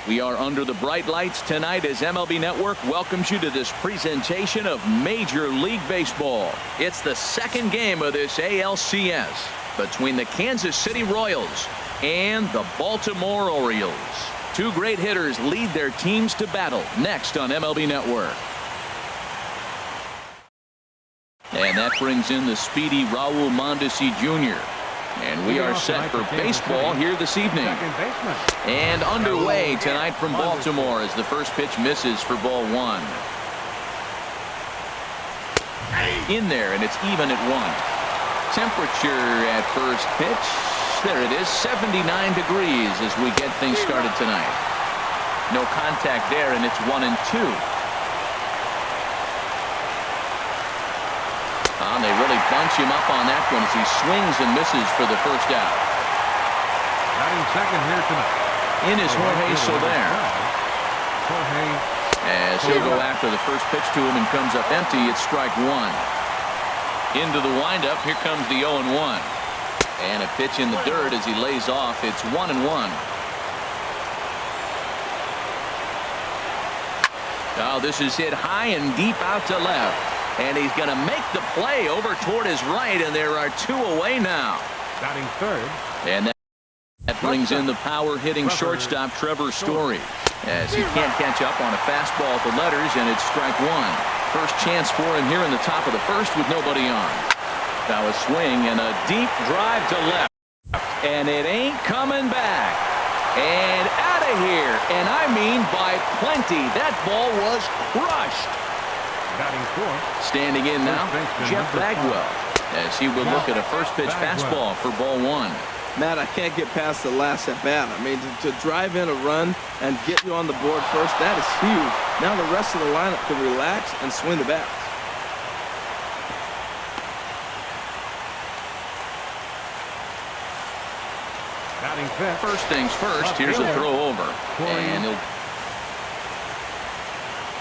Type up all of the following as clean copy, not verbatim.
We are under the bright lights tonight as MLB Network welcomes you to this presentation of Major League Baseball. It's the second game of this ALCS between the Kansas City Royals and the Baltimore Orioles. Two great hitters lead their teams to battle next on MLB Network. And that brings in the speedy Raul Mondesi Jr. And we are set for baseball here this evening. And underway tonight from Baltimore as the first pitch misses for ball one. In there, and it's even at 1. Temperature at first pitch. There it is, 79 degrees as we get things started tonight. No contact there, and it's 1-2. They really bunch him up on that one as he swings and misses for the first out. Batting second here tonight. In is Jorge Soler. As he'll go after the first pitch to him and comes up empty. It's strike one. Into the windup. Here comes the 0-1. And a pitch in the dirt as he lays off. It's 1-1. Oh, this is hit high and deep out to left. And he's going to make the play over toward his right, and there are 2 away now. Batting third. And that brings in the power-hitting shortstop Trevor Story, as he can't catch up on a fastball at the letters, and it's strike one. First chance for him here in the top of the first with nobody on. Now a swing and a deep drive to left, and it ain't coming back. And out of here, and I mean by plenty. That ball was crushed. Batting fourth. Standing in now, Jeff Bagwell, as he will look at a first pitch fastball for ball one. Matt, I can't get past the last at bat. I mean, to drive in a run and get you on the board first, that is huge. Now the rest of the lineup can relax and swing the bats. Batting fifth. First things first, here's a throw over. And he'll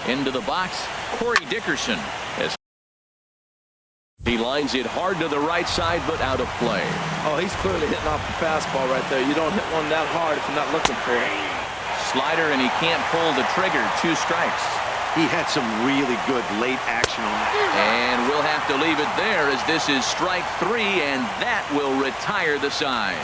into the box, Corey Dickerson, as he lines it hard to the right side, but out of play. Oh, he's clearly hitting off the fastball right there. You don't hit one that hard if you're not looking for it. Slider, and he can't pull the trigger. 2 strikes. He had some really good late action on that. And we'll have to leave it there as this is strike 3, and that will retire the side.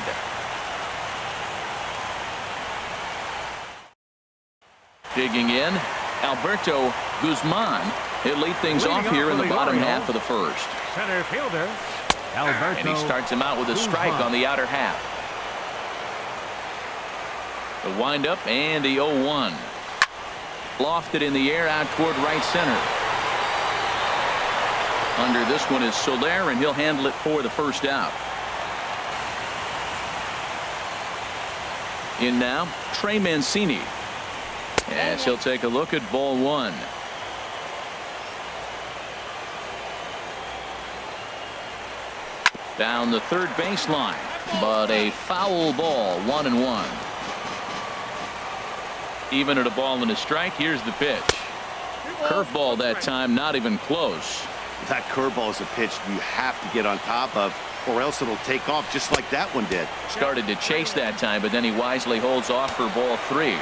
Digging in, Alberto Guzman. He'll lead things off here in the bottom half of the first. Center fielder, Alberto. And he starts him out with a strike on the outer half. The windup and the 0-1. Lofted in the air out toward right center. Under this one is Soler, and he'll handle it for the first out. In now, Trey Mancini. As he'll take a look at ball one. Down the third baseline, but a foul ball, 1-1. Even at a ball and a strike, here's the pitch. Curveball that time, not even close. That curveball is a pitch you have to get on top of, or else it'll take off just like that one did. Started to chase that time, but then he wisely holds off for ball 3.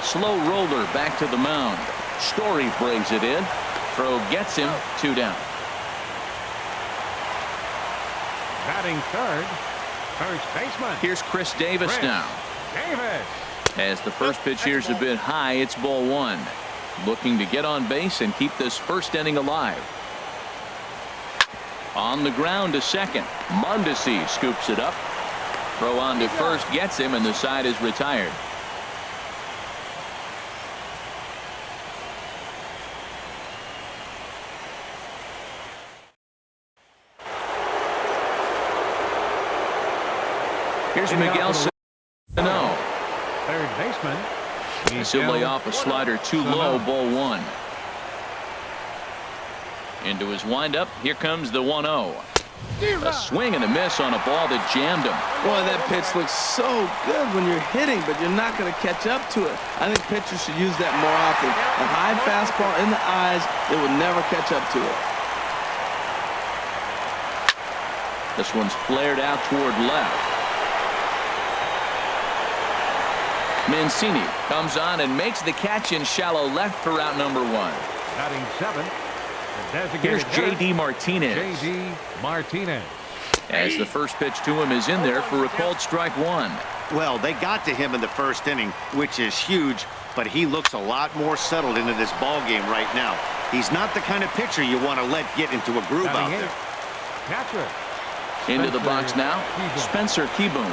Slow roller back to the mound. Story brings it in. Throw gets him. 2 down. Batting third, first baseman. Here's Chris Davis now. Davis. As the first pitch here's a bit high, it's ball 1. Looking to get on base and keep this first inning alive. On the ground to second. Mondesi scoops it up. Throw on to first gets him, and the side is retired. Here's Miguel Sano. Third baseman. He'll lay off a slider too low, ball 1. Into his windup. Here comes the 1-0. A swing and a miss on a ball that jammed him. Boy, that pitch looks so good when you're hitting, but you're not going to catch up to it. I think pitchers should use that more often. A high fastball in the eyes, it will never catch up to it. This one's flared out toward left. Mancini comes on and makes the catch in shallow left for out number 1. Batting 7. Here's J.D. Martinez. J.D. Martinez. As the first pitch to him is in there for a called strike 1. Well, they got to him in the first inning, which is huge, but he looks a lot more settled into this ball game right now. He's not the kind of pitcher you want to let get into a groove out there. Catcher. Into the box now, Spencer Keyboom.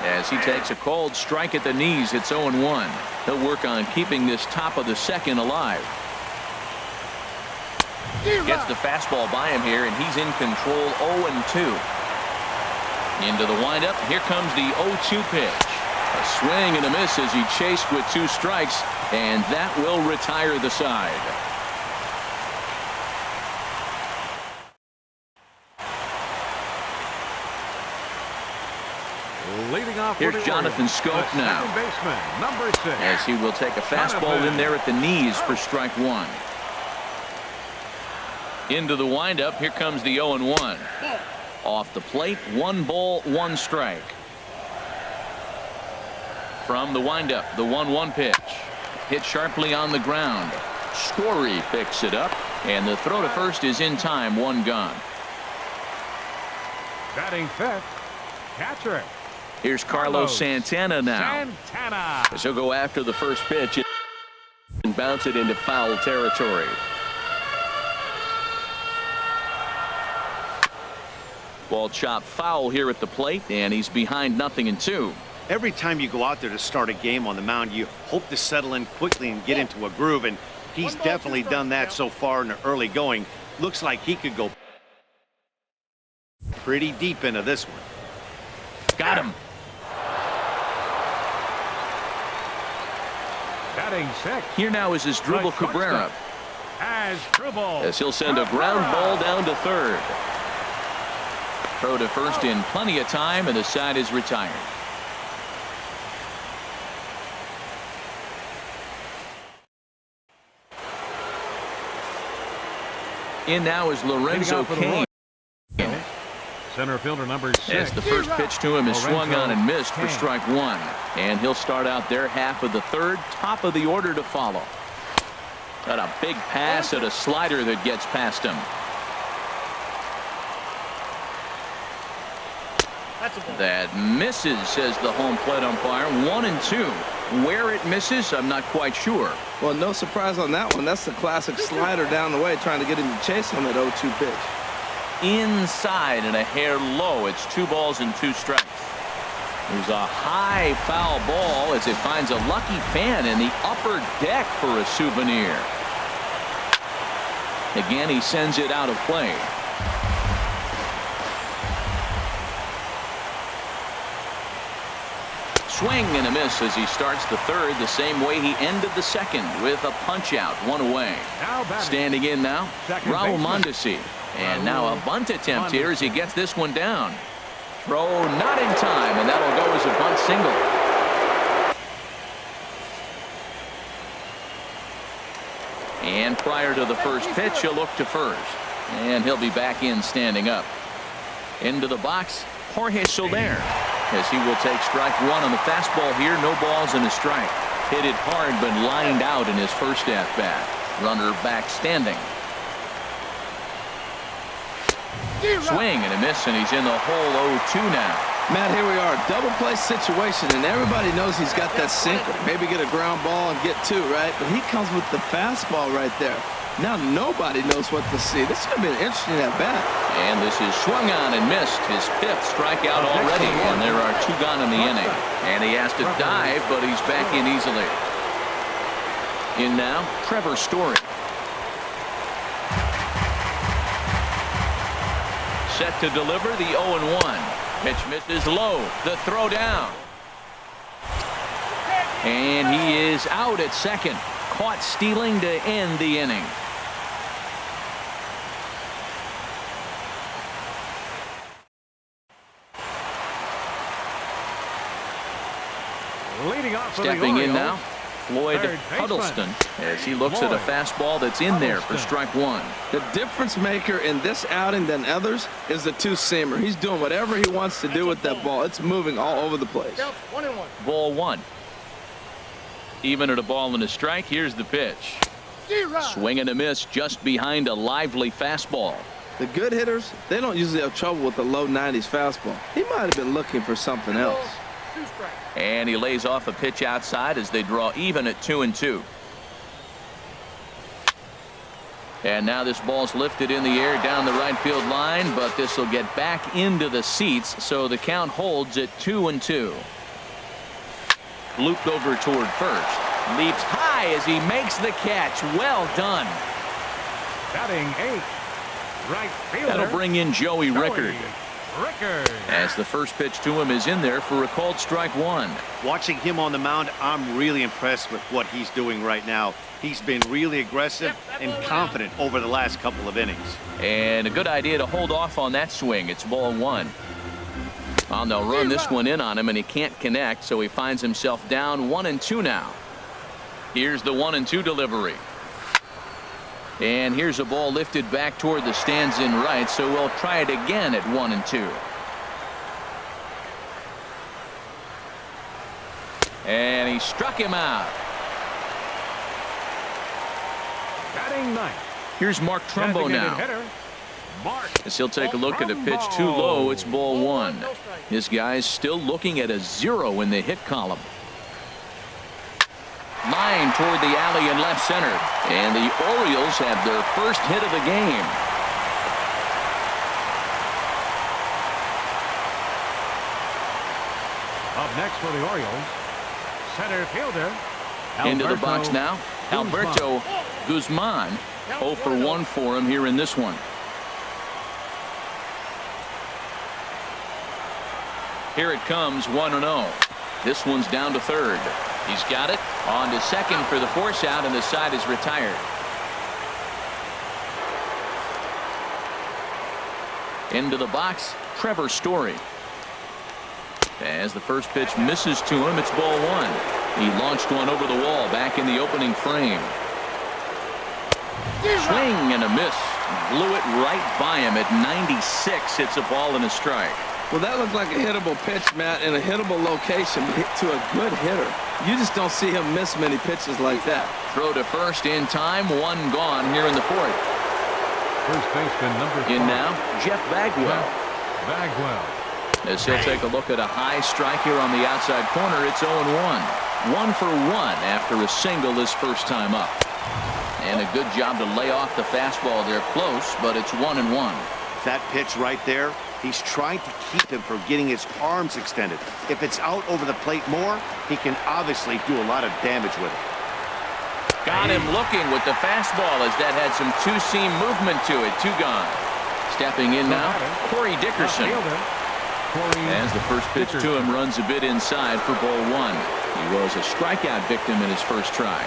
As he takes a called strike at the knees, it's 0-1. He'll work on keeping this top of the second alive. Gets the fastball by him here, and he's in control. 0-2. Into the windup. Here comes the 0-2 pitch. A swing and a miss as he chased with 2 strikes, and that will retire the side. Leading off Here's Jonathan Scope now. Second baseman, number 6. As he will take a fastball in there at the knees for strike 1. Into the windup. Here comes the 0-1. Off the plate, 1 ball, 1 strike. From the windup, the 1-1 pitch. Hit sharply on the ground. Story picks it up, and the throw to first is in time. 1 gone. Batting 5th, catcher. Here's Carlos Santana now. Santana. As he'll go after the first pitch and bounce it into foul territory. Ball chopped foul here at the plate, and he's behind 0-2. Every time you go out there to start a game on the mound, you hope to settle in quickly and get into a groove, and he's definitely done that so far in the early going. Looks like he could go pretty deep into this one. Got him. Batting 6. Here now is Asdrubal Cabrera. Asdrubal. As he'll send a ground ball down to third. Throw to first in plenty of time, and the side is retired. In now is Lorenzo Cain. Center fielder number 6. As the first pitch to him is swung on and missed for strike 1. And he'll start out there half of the third, top of the order to follow. Got a big pass at a slider that gets past him. That misses, says the home plate umpire. 1-2. Where it misses, I'm not quite sure. Well, no surprise on that one. That's the classic slider down the way, trying to get him to chase on that 0-2 pitch. Inside and a hair low. It's 2 balls and 2 strikes. There's a high foul ball as it finds a lucky fan in the upper deck for a souvenir. Again, he sends it out of play. Swing and a miss as he starts the third the same way he ended the second, with a punch out, 1 away. Standing in now, Raul Mondesi. And now a bunt attempt here as he gets this one down. Throw not in time, and that'll go as a bunt single. And prior to the first pitch, he'll look to first. And he'll be back in standing up. Into the box, Jorge Soler. As he will take strike 1 on the fastball here. No balls and a strike. Hit it hard, but lined out in his first at-bat. Runner back standing. Swing and a miss, and he's in the hole. 0-2 now. Matt, here we are, double play situation, and everybody knows he's got that sinker. Maybe get a ground ball and get 2, right? But he comes with the fastball right there. Now nobody knows what to see. This is going to be an interesting at-bat. And this is swung on and missed. His 5th strikeout already, and there are 2 gone in the inning. And he has to dive, but he's back in easily. In now, Trevor Story. Set to deliver the 0-1. Pitch misses low. The throw down. And he is out at second. Caught stealing to end the inning. Leading off for Stepping the in Orioles, now, Floyd third baseman, Huddleston, as he looks at a fastball that's in there for strike 1. The difference maker in this outing than others is the 2-seamer. He's doing whatever he wants to do with that ball. It's moving all over the place. Ball 1. Even at a ball and a strike, here's the pitch. Swing and a miss just behind a lively fastball. The good hitters, they don't usually have trouble with the low 90s fastball. He might have been looking for something else. And he lays off a pitch outside as they draw even at 2-2. And now this ball's lifted in the air down the right field line, but this will get back into the seats, so the count holds at 2-2. Looped over toward first. Leaps high as he makes the catch. Well done. Batting 8th. Right fielder. That'll bring in Joey Rickard. Rickard. As the first pitch to him is in there for a called strike one. Watching him on the mound, I'm really impressed with what he's doing right now. He's been really aggressive and confident over the last couple of innings. And a good idea to hold off on that swing. It's ball one. Well, they'll run this one in on him, and he can't connect, so he finds himself down 1-2 now. Here's the 1-2 delivery. And here's a ball lifted back toward the stands in right, so we'll try it again at 1-2. And he struck him out. Batting 9th. Here's Mark Trumbo now. Hitter, Mark. As he'll take a look at a pitch too low, it's ball one. This guy's still looking at a 0 in the hit column. Line toward the alley in left center. And the Orioles have their first hit of the game. Up next for the Orioles, center fielder. Into the box now. Alberto Guzman. 0 for 1 for him here in this one. Here it comes, 1-0. This one's down to third. He's got it. On to second for the force out, and the side is retired. Into the box, Trevor Story. As the first pitch misses to him, it's ball one. He launched one over the wall back in the opening frame. Swing and a miss. Blew it right by him at 96. It's a ball and a strike. Well, that looked like a hittable pitch, Matt, in a hittable location to a good hitter. You just don't see him miss many pitches like that. Throw to first in time. One gone here in the fourth. First baseman number 5. In now, Jeff Bagwell. Bagwell. As he'll take a look at a high strike here on the outside corner, it's 0-1. 1 for 1 after a single his first time up. And a good job to lay off the fastball there close, but it's 1-1. That pitch right there, he's trying to keep him from getting his arms extended. If it's out over the plate more, he can obviously do a lot of damage with it. Got him looking with the fastball as that had some two-seam movement to it. 2 gone. Stepping in now, Corey Dickerson. As the first pitch to him runs a bit inside for ball one. He was a strikeout victim in his first try.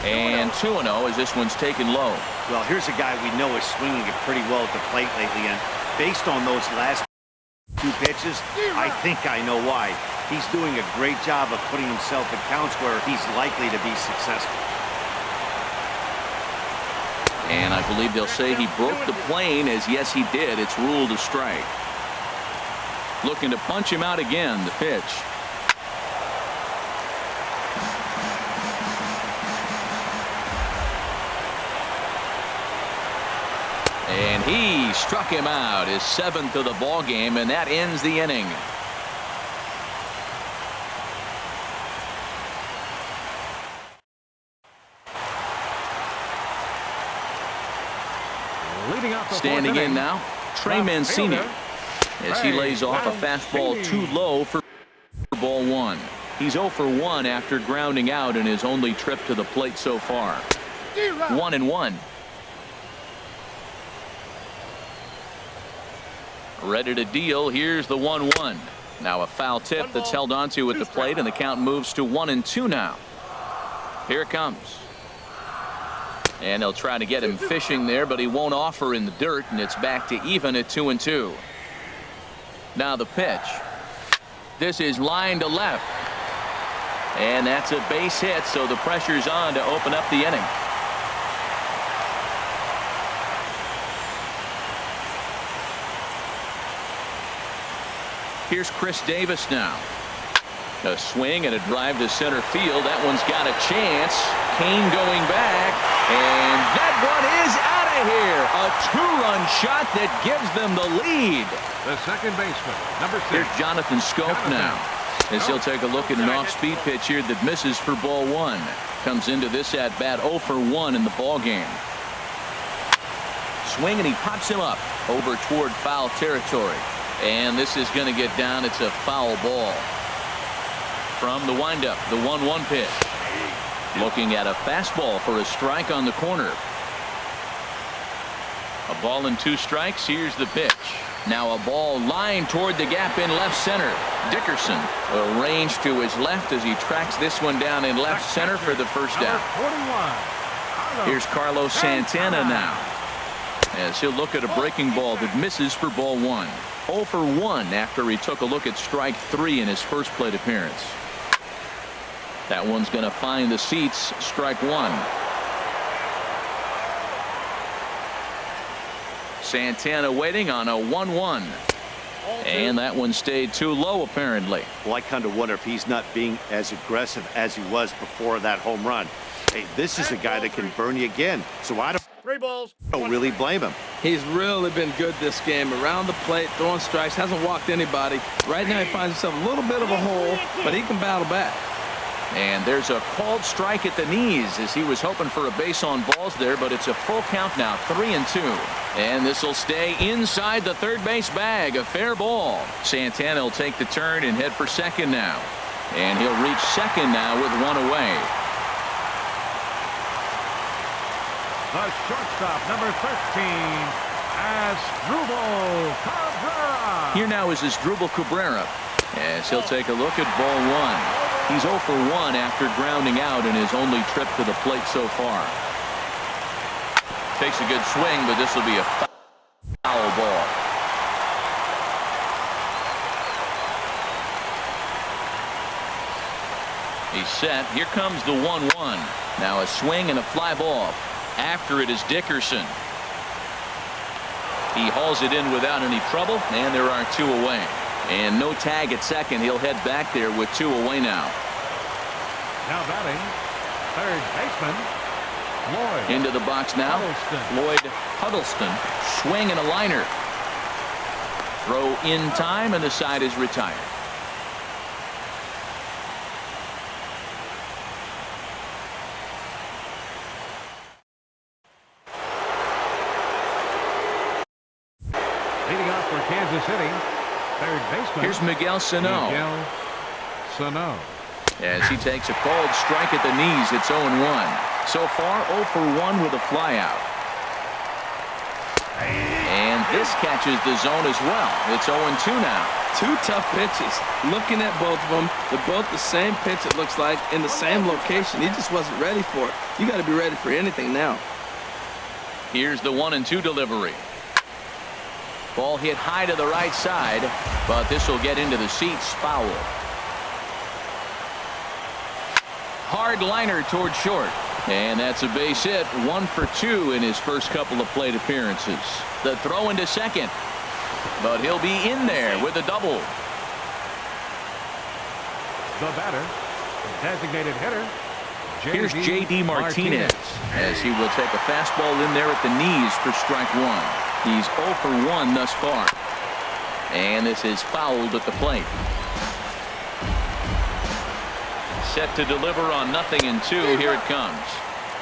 And 2-0 as this one's taken low. Well, here's a guy we know is swinging it pretty well at the plate lately, and based on those last 2 pitches, I think I know why. He's doing a great job of putting himself in counts where he's likely to be successful. And I believe they'll say he broke the plane, as yes he did. It's ruled a strike. Looking to punch him out again, the pitch. And he struck him out, his 7th of the ball game, and that ends the inning. Leading off the Standing in now, Trey Mancini, as he lays off a fastball too low for ball one. He's 0 for 1 after grounding out in his only trip to the plate so far. 1-1. Ready to deal. Here's the 1-1. Now a foul tip that's held onto at the plate, and the count moves to 1-2 now. Here it comes. And they'll try to get him fishing there, but he won't offer in the dirt, and it's back to even at 2-2. Now the pitch. This is line to left. And that's a base hit, so the pressure's on to open up the inning. Here's Chris Davis now. A swing and a drive to center field. That one's got a chance. Kane going back, and that one is out of here. A two-run shot that gives them the lead. The second baseman, number 6. Here's Jonathan Schoop now, as he'll take a look at an off-speed pitch here that misses for ball 1. Comes into this at bat 0 for 1 in the ball game. Swing, and he pops him up over toward foul territory, and this is going to get down. It's a foul ball. From the windup, the 1-1 pitch. Looking at a fastball for a strike on the corner. A ball and 2 strikes. Here's the pitch. Now a ball lined toward the gap in left center. Dickerson arranged to his left as he tracks this one down in left center for the first down. Here's Carlos Santana now, as he'll look at a breaking ball that misses for ball 1. 0 for 1 after he took a look at strike 3 in his first plate appearance. That one's going to find the seats. Strike 1. Santana waiting on a 1-1. And that one stayed too low, apparently. Well, I kind of wonder if he's not being as aggressive as he was before that home run. Hey, this is a guy that can burn you again. So I don't really blame him. He's really been good this game. Around the plate, throwing strikes, hasn't walked anybody. Right now he finds himself a little bit of a hole, but he can battle back. And there's a called strike at the knees as he was hoping for a base on balls there, but it's a full count now, 3-2. And this will stay inside the third base bag. A fair ball. Santana will take the turn and head for second now. And he'll reach second now with 1 away. The shortstop, number 13, Asdrubal Cabrera. Here now is Asdrubal Cabrera, as he'll take a look at ball 1. He's 0 for 1 after grounding out in his only trip to the plate so far. Takes a good swing, but this will be a foul ball. He's set. Here comes the 1-1. Now a swing and a fly ball. After it is Dickerson. He hauls it in without any trouble, and there are 2 away. And no tag at second. He'll head back there with 2 away now. Now batting, third baseman, Lloyd. Into the box now. Huddleston. Lloyd Huddleston. Swing and a liner. Throw in time, and the side is retired. Leading off for Kansas City, third baseman. Here's Miguel Sano. Miguel Sano. As he takes a called strike at the knees, it's 0-1. So far, 0 for 1 with a flyout. And this catches the zone as well. It's 0-2 now. 2 tough pitches. Looking at both of them, they're both the same pitch, it looks like, in the same location. He just wasn't ready for it. You got to be ready for anything now. Here's the 1-2 delivery. Ball hit high to the right side, but this will get into the seats. Foul. Hard liner toward short, and that's a base hit. 1 for 2 in his first couple of plate appearances. The throw into second, but he'll be in there with a double. The batter, designated hitter, Here's J.D. Martinez, as he will take a fastball in there at the knees for strike 1. He's 0 for 1 thus far, and this is fouled at the plate. Set to deliver on 0-2. Here it comes.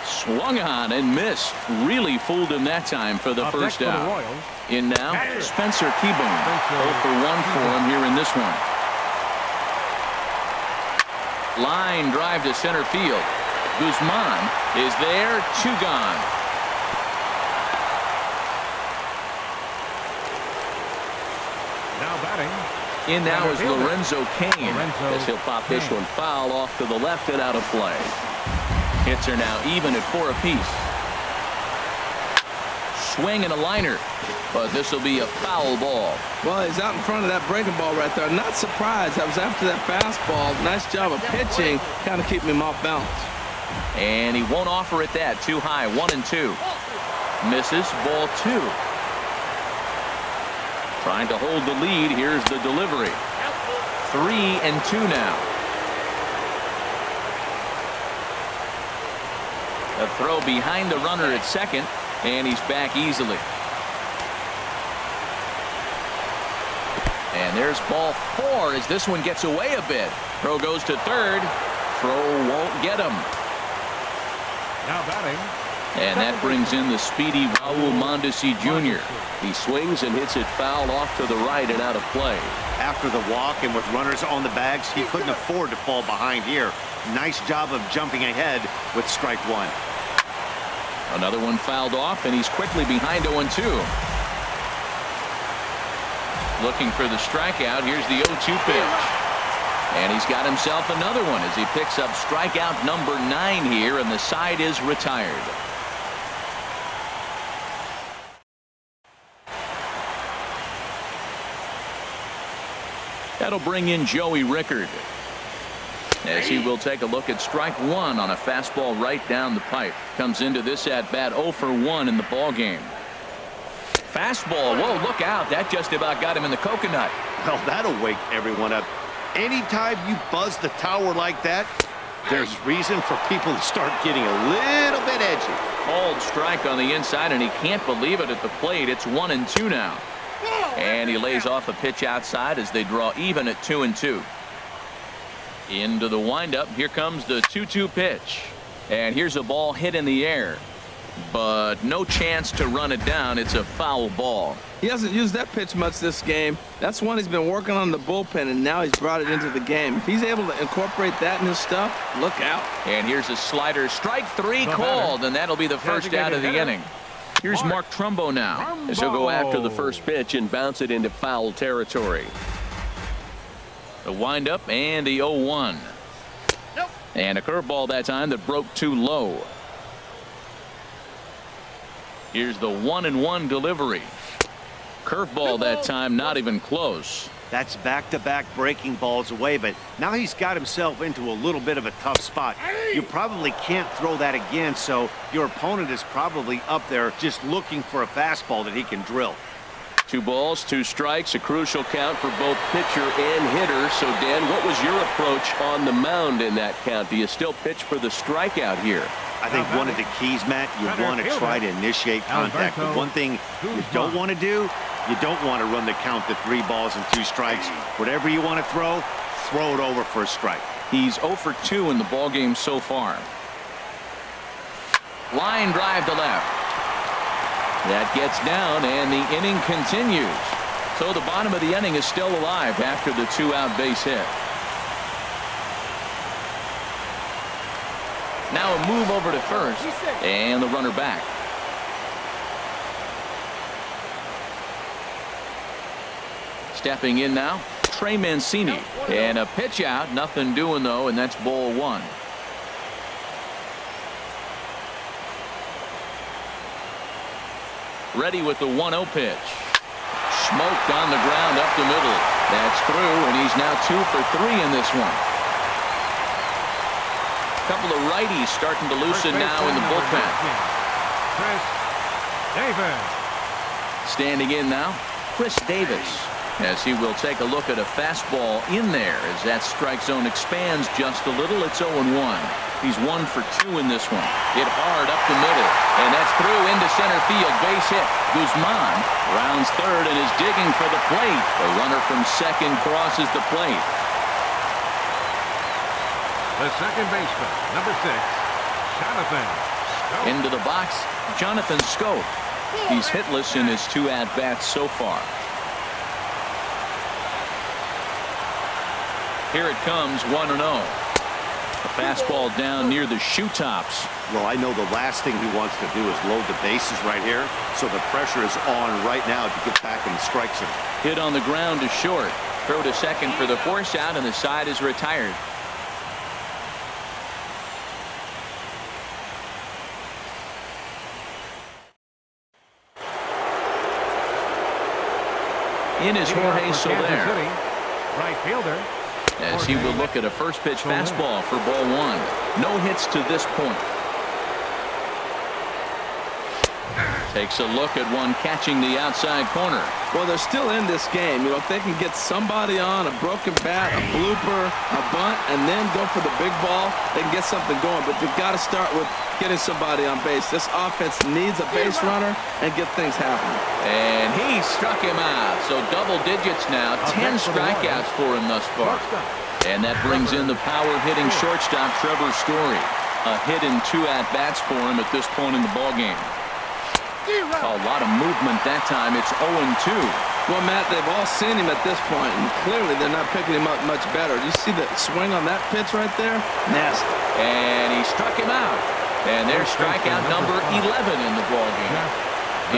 Swung on and missed. Really fooled him that time for the first out. In now, Spencer Keyboom. 0 for 1 for him here in this one. Line drive to center field. Guzman is there. 2 gone. Now batting. In now is Lorenzo Cain, as he'll pop this one foul off to the left and out of play. Hits are now even at 4 apiece. Swing and a liner, but this will be a foul ball. Well, he's out in front of that breaking ball right there. Not surprised. I was after that fastball. Nice job of pitching, kind of keeping him off balance. And he won't offer it that. Too high. 1-2. Misses. Ball 2. Trying to hold the lead. Here's the delivery. 3-2 now. A throw behind the runner at second, and he's back easily. And there's ball 4 as this one gets away a bit. Throw goes to third. Throw won't get him. Now batting. And that brings in the speedy Raul Mondesi Jr. He swings and hits it foul off to the right and out of play. After the walk and with runners on the bags, he couldn't afford to fall behind here. Nice job of jumping ahead with strike 1. Another one fouled off, and he's quickly behind 0-2. Looking for the strikeout. Here's the 0-2 pitch. And he's got himself another one as he picks up strikeout number 9 here, and the side is retired. That'll bring in Joey Rickard as he will take a look at strike 1 on a fastball right down the pipe. Comes into this at bat 0 for 1 in the ball game. Fastball. Whoa, look out. That just about got him in the coconut. Well, that'll wake everyone up. Anytime you buzz the tower like that, there's reason for people to start getting a little bit edgy. Called strike on the inside, and he can't believe it at the plate. It's 1-2 now. And he lays off a pitch outside as they draw even at 2-2. Into the windup. Here comes the 2-2 pitch. And here's a ball hit in the air. But no chance to run it down. It's a foul ball. He hasn't used that pitch much this game. That's one he's been working on the bullpen, and now he's brought it into the game. If he's able to incorporate that in his stuff, look out. And here's a slider. Strike 3 called, and that'll be the first out of the inning. Here's Mark Trumbo now as he'll go after the first pitch and bounce it into foul territory. The windup and the 0-1. And a curveball that time that broke too low. Here's the 1-1 delivery. Curveball that time, not even close. That's back-to-back breaking balls away, but now he's got himself into a little bit of a tough spot. You probably can't throw that again, so your opponent is probably up there just looking for a fastball that he can drill. 2 balls, 2 strikes, a crucial count for both pitcher and hitter. So, Dan, what was your approach on the mound in that count? Do you still pitch for the strikeout here? I think one of the keys, Matt, you want to try to initiate contact. The one thing you don't want to do, you don't want to run the count to 3 balls and 2 strikes. Whatever you want to throw it over for a strike. He's 0 for 2 in the ballgame so far. Line drive to left. That gets down, and the inning continues. So the bottom of the inning is still alive after the 2-out base hit. Now a move over to first, and the runner back. Stepping in now, Trey Mancini. And a pitch out, nothing doing though, and that's ball 1. Ready with the 1-0 pitch. Smoked on the ground up the middle. That's through, and he's now 2 for 3 in this one. Couple of righties starting to loosen now in the bullpen. Chris Davis. Standing in now, Chris Davis, as he will take a look at a fastball in there as that strike zone expands just a little. It's 0-1. He's 1 for 2 in this one. Hit hard up the middle, and that's through into center field. Base hit. Guzman rounds third and is digging for the plate. The runner from second crosses the plate. The second baseman, number 6, Jonathan Schoop. Into the box, Jonathan Schoop. He's hitless in his 2 at-bats so far. Here it comes, 1-0. A fastball down near the shoe tops. Well, I know the last thing he wants to do is load the bases right here, so the pressure is on right now to get back in the strike zone. Hit on the ground to short. Throw to second for the force out, and the side is retired. In is Jorge Soler, Right fielder. as he will look at a first pitch fastball for ball 1. No hits to this point. Takes a look at one catching the outside corner. Well, they're still in this game. You know, if they can get somebody on, a broken bat, a blooper, a bunt, and then go for the big ball, they can get something going. But they've got to start with getting somebody on base. This offense needs a base runner and get things happening. And he struck him out. So double digits now. 10 strikeouts for him thus far. And that brings in the power-hitting shortstop, Trevor Story. A hit in 2 at-bats for him at this point in the ballgame. A lot of movement that time. It's 0-2. Well, Matt, they've all seen him at this point, and clearly they're not picking him up much better. You see the swing on that pitch right there? Nasty. And he struck him out. And there's strikeout number 11 in the ballgame.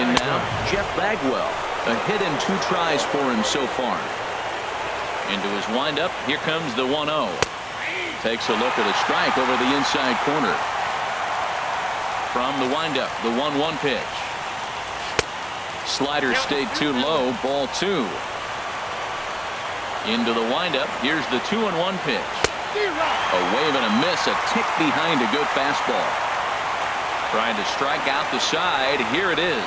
In now, Jeff Bagwell. A hit in 2 tries for him so far. Into his windup. Here comes the 1-0. Takes a look at a strike over the inside corner. From the windup, the 1-1 pitch. Slider stayed too low. Ball 2. Into the windup. Here's the 2-1 pitch. A wave and a miss. A tick behind a good fastball. Trying to strike out the side. Here it is.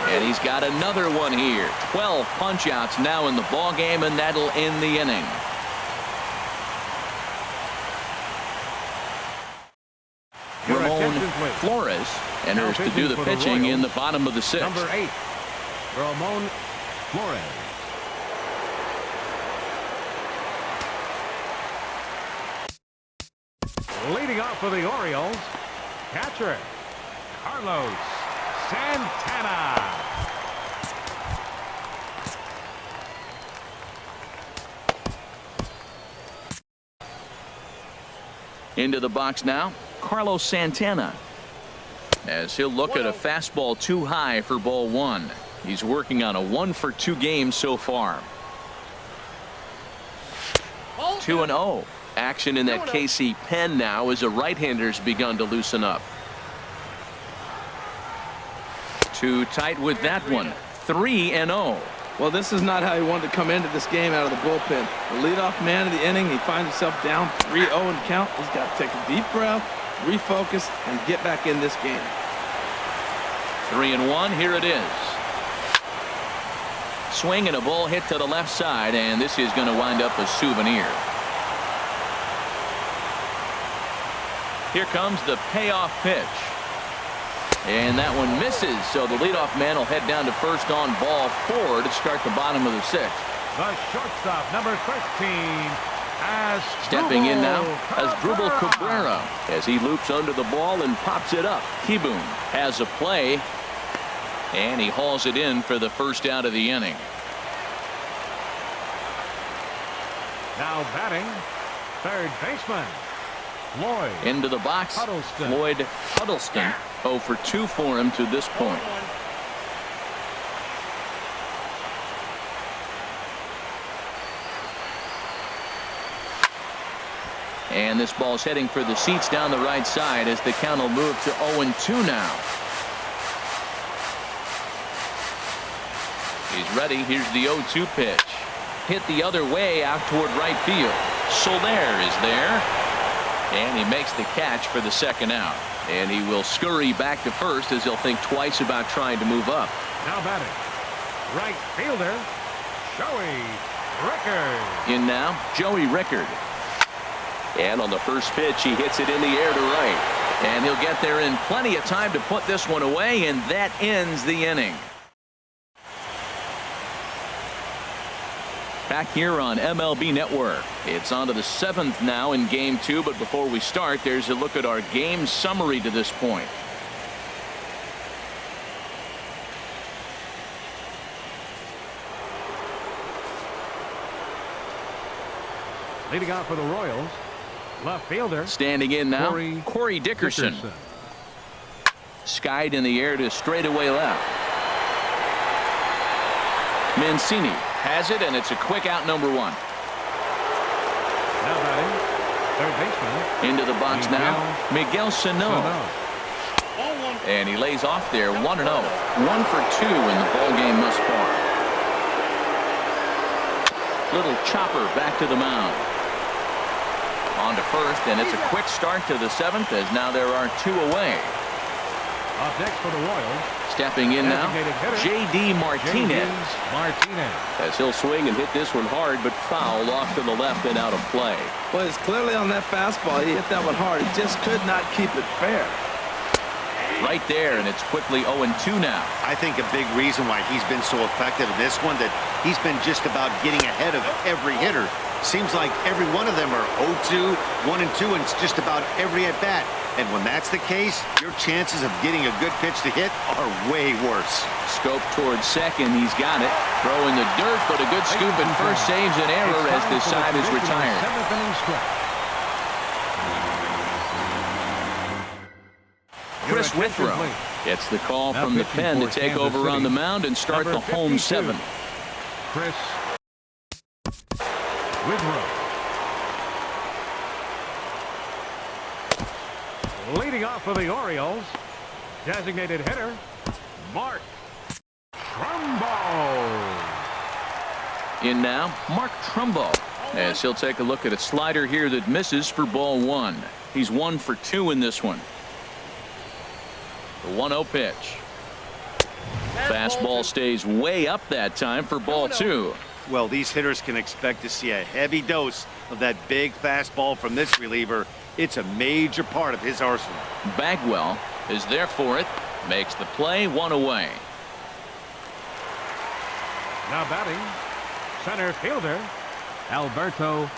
And he's got another one here. 12 punch-outs now in the ball game, and that'll end the inning. Ramon Flores enters to do the pitching in the bottom of the 6th. Number 8, Ramon Flores. Leading off for the Orioles, catcher Carlos Santana. Into the box now, Carlos Santana. As he'll look at a fastball too high for ball 1. He's working on a 1-for-2 game so far. 2-0. Action in that KC pen now as a right-hander's begun to loosen up. Too tight with that one. 3-0. Well, this is not how he wanted to come into this game out of the bullpen. The leadoff man of the inning, he finds himself down 3-0 in count. He's got to take a deep breath, refocus, and get back in this game. 3-1. Here it is. Swing and a ball hit to the left side, and this is going to wind up a souvenir. Here comes the payoff pitch. And that one misses, so the leadoff man will head down to first on ball 4 to start the bottom of the 6th. The shortstop, number 13, Stepping in now as Dribble Cabrera as he loops under the ball and pops it up. Keyboom has a play, and he hauls it in for the first out of the inning. Now batting, third baseman, Floyd. Into the box, Huddleston. Floyd Huddleston. 0 for 2 for him to this point. And this ball's heading for the seats down the right side as the count will move to 0-2 now. He's ready. Here's the 0-2 pitch. Hit the other way out toward right field. Soler is there. And he makes the catch for the second out. And he will scurry back to first as he'll think twice about trying to move up. Now batting, right fielder, Joey Rickard. In now, Joey Rickard. And on the first pitch, he hits it in the air to right. And he'll get there in plenty of time to put this one away, and that ends the inning. Back here on MLB Network. It's on to the 7th now in Game 2, but before we start, there's a look at our game summary to this point. Leading off for the Royals, left fielder. Standing in now, Corey Dickerson. Skied in the air to straightaway left. Mancini has it, and it's a quick out, number 1. Now batting, third baseman. Into the box now, Miguel Sano. And he lays off there, 1-0. 1 for 2 in the ball game thus far. Little chopper back to the mound. On to first, and it's a quick start to the 7th as now there are 2 away. Up next for the Royals, Stepping in now, J.D. Martinez. As he'll swing and hit this one hard, but foul off to the left and out of play. Well, it's clearly on that fastball. He hit that one hard. He just could not keep it fair. Right there, and it's quickly 0-2 now. I think a big reason why he's been so effective in this one, that he's been just about getting ahead of every hitter. Seems like every one of them are 0-2, 1-2, and it's just about every at-bat. And when that's the case, your chances of getting a good pitch to hit are way worse. Scope towards second. He's got it. Throw in the dirt, but a good scoop at first saves an error as this side is retired. Chris Withrow gets the call from the pen to take over on the mound and start the home 7. Chris Withrow. Leading off for the Orioles, designated hitter, Mark Trumbo. In now, Mark Trumbo, as he'll take a look at a slider here that misses for ball 1. He's 1 for 2 in this one. The 1-0 pitch. Fastball stays way up that time for ball 2. Well, these hitters can expect to see a heavy dose of that big fastball from this reliever. It's a major part of his arsenal. Bagwell is there for it. Makes the play, 1 away. Now batting, center fielder, Alberto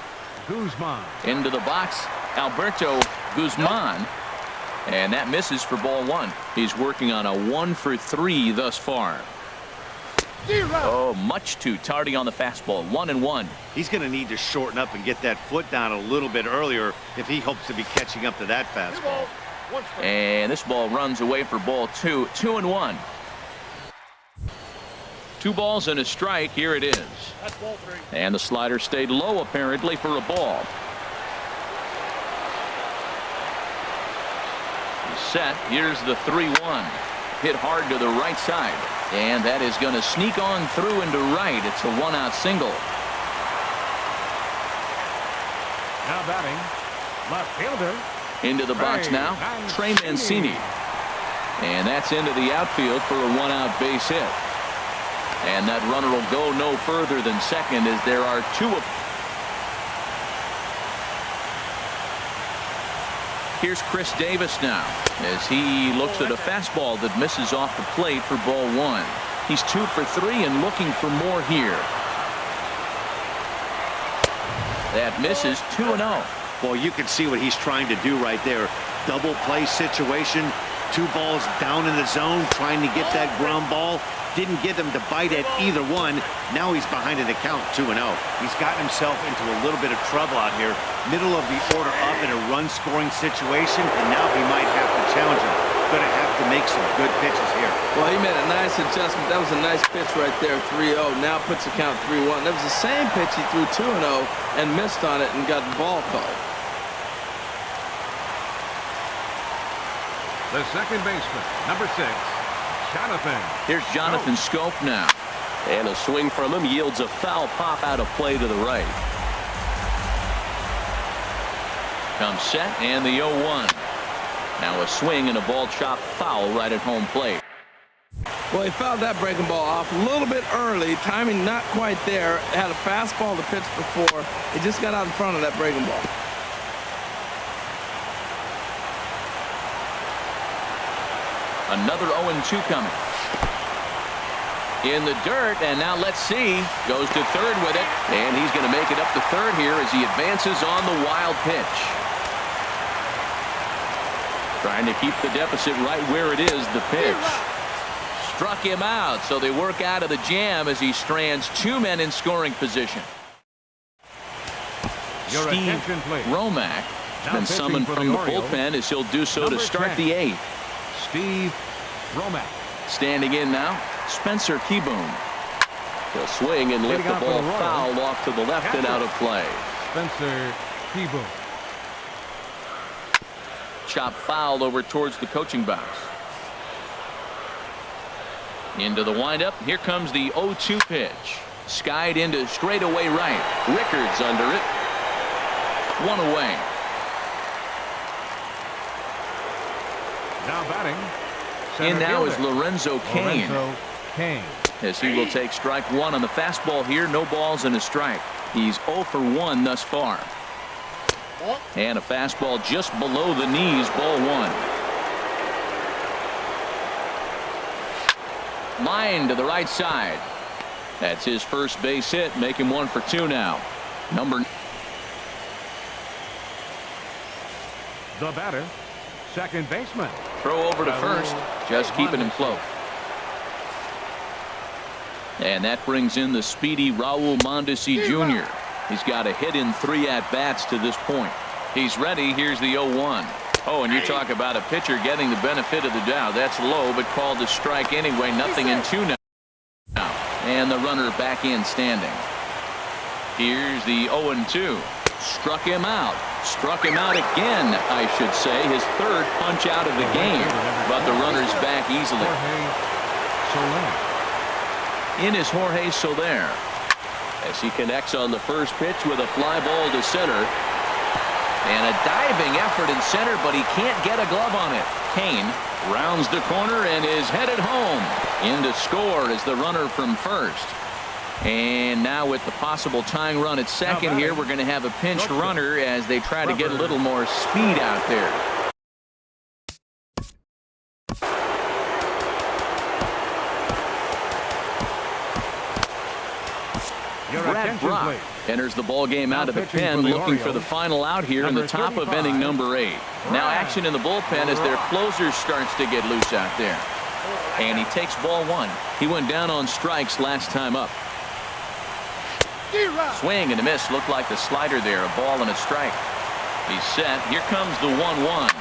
Guzman. Into the box, Alberto Guzman. And that misses for ball 1. He's working on a 1 for 3 thus far. Oh, much too tardy on the fastball. 1-1. He's going to need to shorten up and get that foot down a little bit earlier if he hopes to be catching up to that fastball. And this ball runs away for ball 2. 2-1. 2 balls and a strike. Here it is. And the slider stayed low apparently for a ball. He's set. Here's the 3-1. Hit hard to the right side. And that is going to sneak on through into right. It's a 1-out single. Now batting, left fielder. Into the box now, Trey Mancini. And that's into the outfield for a 1-out base hit. And that runner will go no further than second as there are 2 of. Here's Chris Davis now as he looks at a fastball that misses off the plate for ball 1. He's 2 for 3 and looking for more here. That misses. 2-0. Well, you can see what he's trying to do right there. Double play situation. 2 balls down in the zone, trying to get that ground ball. Didn't get him to bite at either one. Now he's behind in the count, 2-0. He's gotten himself into a little bit of trouble out here. Middle of the order up in a run-scoring situation, and now he might have to challenge him. Going to have to make some good pitches here. Well, he made a nice adjustment. That was a nice pitch right there, 3-0. Now puts the count 3-1. That was the same pitch he threw 2-0 and missed on it and got the ball called. The second baseman, number 6, Jonathan. Here's Jonathan Scope now. And a swing from him yields a foul pop out of play to the right. Comes set and the 0-1. Now a swing and a ball chopped foul right at home plate. Well, he fouled that breaking ball off a little bit early. Timing not quite there. Had a fastball to pitch before. He just got out in front of that breaking ball. Another 0-2 coming. In the dirt, and now let's see. Goes to third with it, and he's going to make it up to third here as he advances on the wild pitch. Trying to keep the deficit right where it is, the pitch. Struck him out, so they work out of the jam as he strands 2 men in scoring position. Steve Romack has been summoned from the bullpen as he'll do so to start the 8th. Steve Romack. Standing in now, Spencer Keyboom. He'll swing and lift the ball foul off to the left and out of play. Spencer Keyboom. Chop foul over towards the coaching box. Into the windup. Here comes the 0-2 pitch. Skied into straightaway right. Rickards under it. 1 away. Now batting, In now is Lorenzo Cain. Cain. As he will take strike one on the fastball here. No balls and a strike. He's 0 for 1 thus far. And a fastball just below the knees. Ball one. Line to the right side. That's his first base hit. Make him 1 for 2 now. The batter, second baseman. Throw over to first. Just keeping him close. And that brings in the speedy Raul Mondesi Jr. He's got a hit in 3 at-bats to this point. He's ready. Here's the 0-1. Oh, and you talk about a pitcher getting the benefit of the doubt. That's low, but called a strike anyway. Nothing in 2 now. And the runner back in standing. Here's the 0-2. Struck him out. Struck him out again, I should say. His third punch out of the game. But the runner's back easily. In is Jorge Soler. As he connects on the first pitch with a fly ball to center. And a diving effort in center, but he can't get a glove on it. Cain rounds the corner and is headed home. In to score is the runner from first. And now with the possible tying run at second here, we're going to have a pinch runner as they try to get a little more speed out there. Brad Brock enters the ball game out of the pen, looking for the final out here in the top of inning number 8. Now action in the bullpen as their closer starts to get loose out there. And he takes ball 1. He went down on strikes last time up. Swing and a miss. Looked like the slider there. A ball and a strike. He's set. Here comes the 1-1.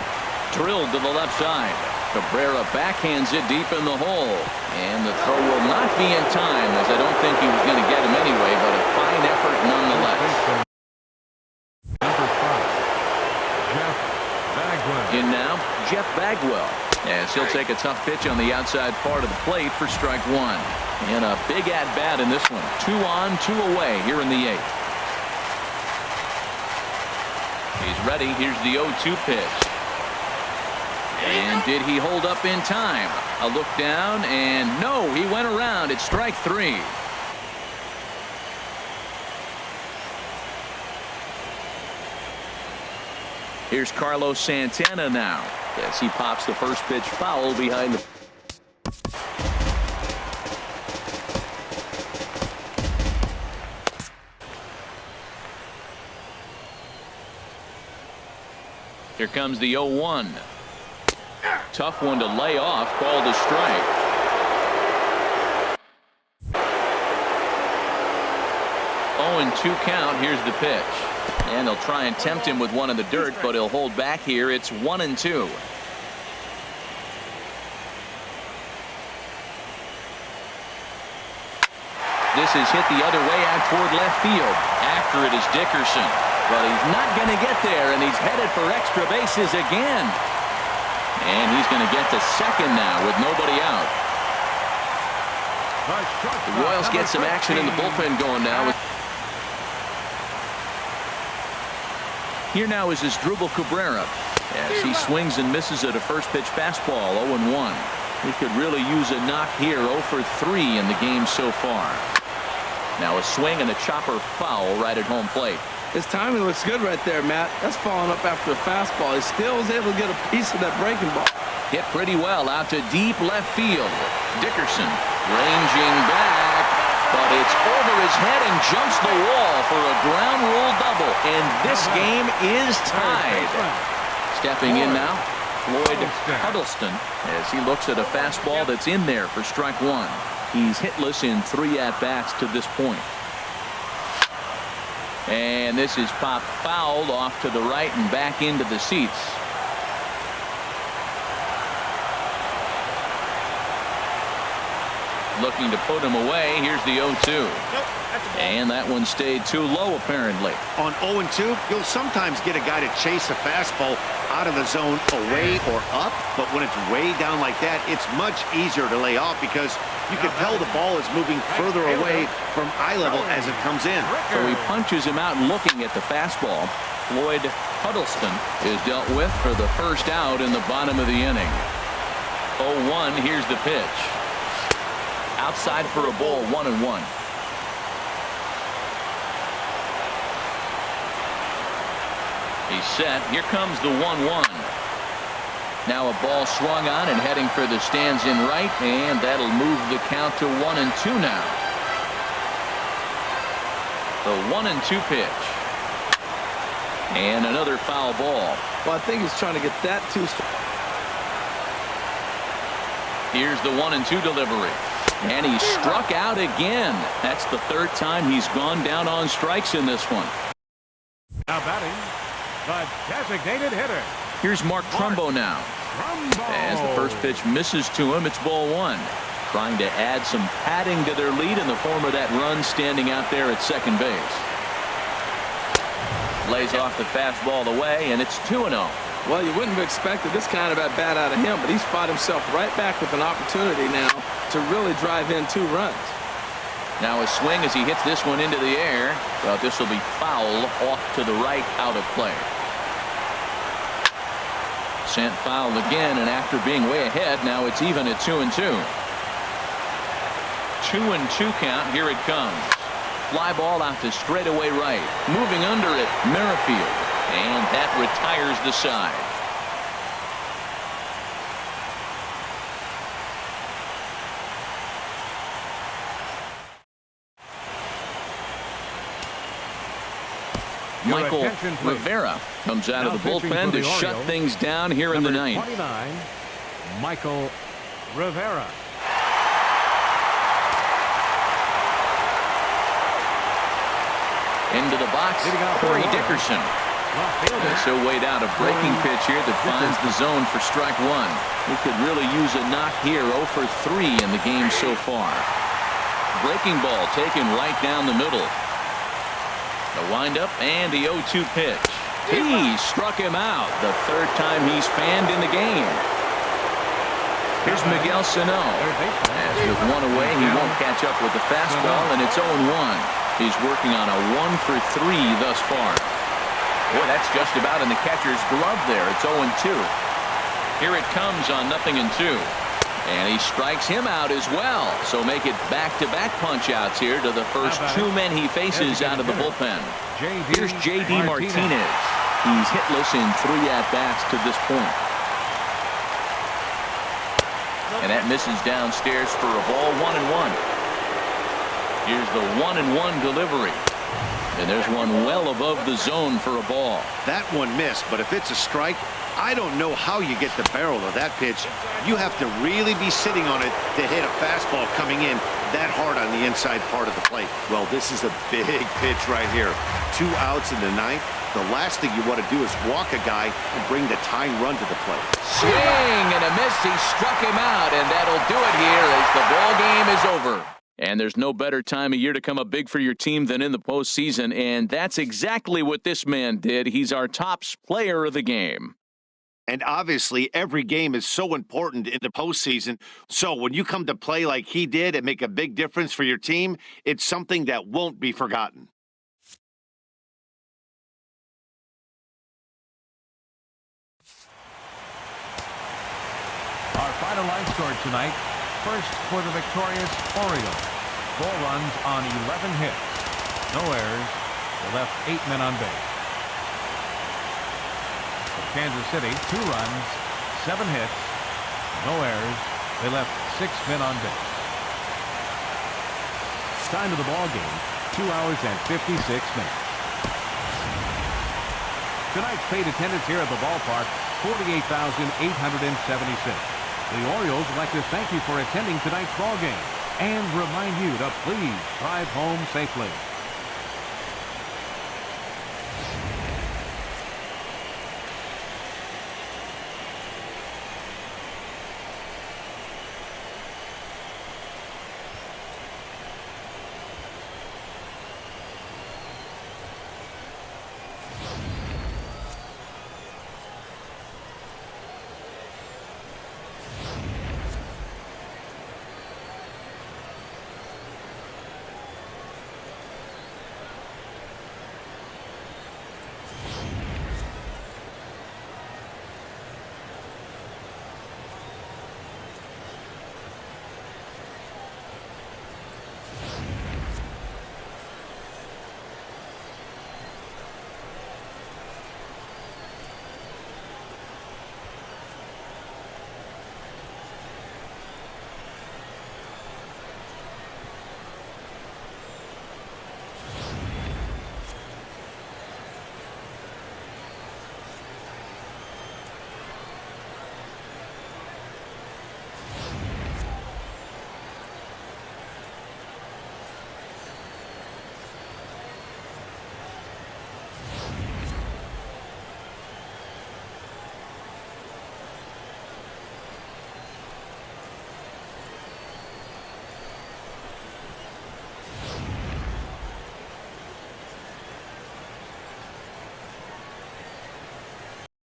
Drilled to the left side. Cabrera backhands it deep in the hole. And the throw will not be in time, as I don't think he was going to get him anyway, but a fine effort nonetheless. Number 5, Jeff Bagwell. In now, Jeff Bagwell. As he'll take a tough pitch on the outside part of the plate for strike 1. And a big at-bat in this one. 2 on, 2 away here in the 8th. He's ready. Here's the 0-2 pitch. And did he hold up in time? A look down, and no, he went around. It's strike 3. Here's Carlos Santana now as he pops the first pitch foul behind the. Here comes the 0-1. Tough one to lay off, called a strike. Oh, and 2 count. Here's the pitch. And they'll try and tempt him with one in the dirt, but he'll hold back here. It's 1-2. This is hit the other way out toward left field. After it is Dickerson. But he's not going to get there, and he's headed for extra bases again. And he's going to get to second now with nobody out. The Royals get some action in the bullpen going now. Here now is Asdrubal Cabrera as he swings and misses at a first pitch fastball. 0-1. He could really use a knock here. 0 for 3 in the game so far. Now a swing and a chopper foul right at home plate. His timing looks good right there, Matt. That's following up after a fastball. He still was able to get a piece of that breaking ball. Hit pretty well out to deep left field. Dickerson ranging back, but it's over his head and jumps the wall for a ground rule double. And this game is tied. Stepping in now, Floyd Huddleston as he looks at a fastball that's in there for strike 1. He's hitless in 3 at-bats to this point. And this is popped fouled off to the right and back into the seats. Looking to put him away. Here's the 0-2. And that one stayed too low, apparently. On 0-2, you'll sometimes get a guy to chase a fastball out of the zone away or up. But when it's way down like that, it's much easier to lay off because you can tell the ball is moving further away from eye level as it comes in. So he punches him out looking at the fastball. Floyd Huddleston is dealt with for the first out in the bottom of the inning. 0-1. Here's the pitch. Outside for a ball, 1-1. He's set. Here comes the 1-1. Now a ball swung on and heading for the stands in right, and that'll move the count to 1-2 now. The 1-2 pitch. And another foul ball. Well, I think he's trying to get that too. Here's the 1-2 delivery. And he struck out again. That's the third time he's gone down on strikes in this one. Now batting, the designated hitter. Here's Mark Trumbo now. As the first pitch misses to him, it's ball one. Trying to add some padding to their lead in the form of that run standing out there at second base. Lays off the fastball away, and it's 2-0. Well, you wouldn't have expected this kind of at bat out of him, but he's fought himself right back with an opportunity now to really drive in 2 runs. Now a swing as he hits this one into the air. Well, this will be foul off to the right, out of play. Sent foul again, and after being way ahead, now it's even at 2-2. 2-2 count. Here it comes. Fly ball out to straightaway right. Moving under it, Merrifield. And that retires the side. Michael Rivera comes out of the bullpen to shut things down here in the ninth. 29, Michael Rivera. Into the box, Corey Dickerson. So weighed out a breaking pitch here that finds the zone for strike one. He could really use a knock here. 0 for 3 in the game so far. Breaking ball taken right down the middle. The windup and the 0-2 pitch. He struck him out. The third time he's fanned in the game. Here's Miguel Sano. As with one away, he won't catch up with the fastball, and it's 0-1. He's working on a 1 for 3 thus far. Boy, that's just about in the catcher's glove there. It's 0-2. Here it comes on 0-2. And he strikes him out as well. So make it back-to-back punch-outs here to the first 2 men he faces out of the bullpen. Here's J.D. Martinez. He's hitless in 3 at-bats to this point. And that misses downstairs for a ball, 1-1. Here's the 1-1 delivery. And there's one well above the zone for a ball. That one missed, but if it's a strike, I don't know how you get the barrel of that pitch. You have to really be sitting on it to hit a fastball coming in that hard on the inside part of the plate. Well, this is a big pitch right here. 2 outs in the ninth. The last thing you want to do is walk a guy and bring the tying run to the plate. Swing and a miss. He struck him out, and that'll do it here as the ball game is over. And there's no better time of year to come up big for your team than in the postseason, and that's exactly what this man did. He's our top player of the game. And obviously, every game is so important in the postseason. So when you come to play like he did and make a big difference for your team, it's something that won't be forgotten. Our final line score tonight. First for the victorious Orioles. 4 runs on 11 hits. No errors. They left 8 men on base. For Kansas City, 2 runs, 7 hits. No errors. They left 6 men on base. Time of the ball game, 2 hours and 56 minutes. Tonight's paid attendance here at the ballpark, 48,876. The Orioles would like to thank you for attending tonight's ball game and remind you to please drive home safely.